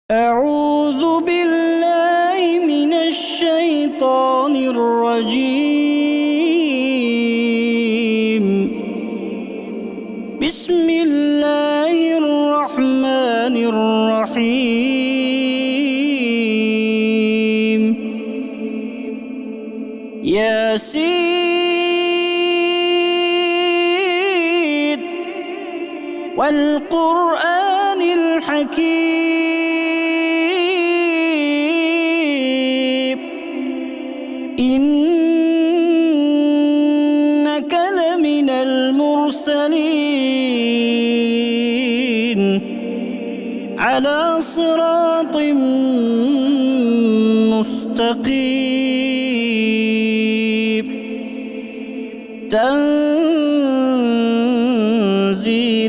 أعوذ بالله من الشيطان الرجيم. بسم الله الرحمن الرحيم. ياسين والقرآن الحكيم إنك لمن المرسلين على صراط مستقيم تنزيل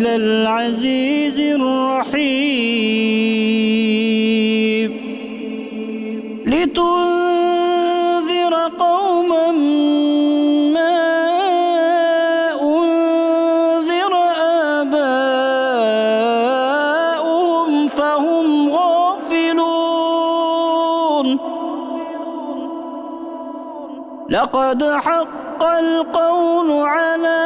العزيز الرحيم لتنذر قوما ما أنذر آباؤهم فهم غافلون. لقد حق القول على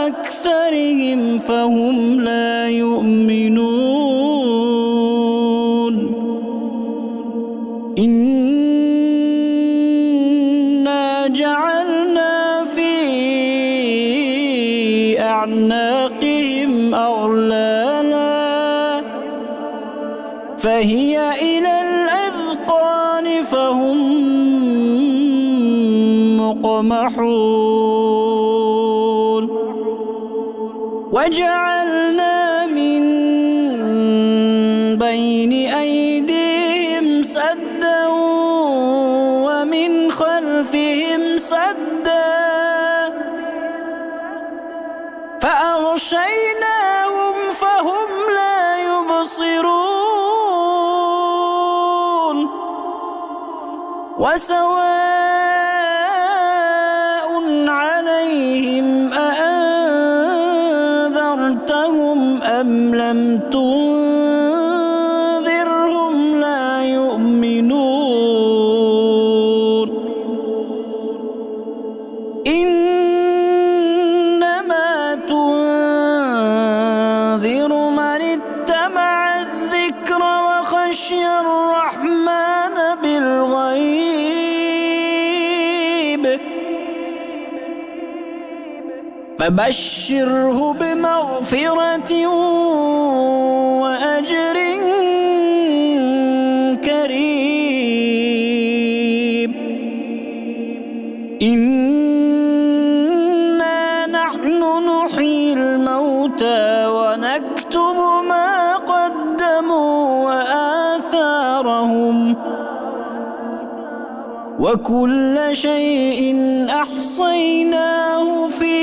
أكثرهم فهم لا يؤمنون. إنا جعلنا في أعناقهم أغلالا فهي إلى الأذقان فهم مقمحون. وجعلنا من بين أيديهم سدا ومن خلفهم سدا فأغشيناهم فهم لا يبصرون. وسواء عليهم أأنذرتهم أم لم تنذرهم لا يؤمنون. إنما تنذر من اتبع الذكر وخشي الرحمن بالغيب فبشره بمغفرة وأجر كريم. إنا نحن نحيي الموتى ونكتب ما قدموا وآثارهم وكل شيء أحصيناه في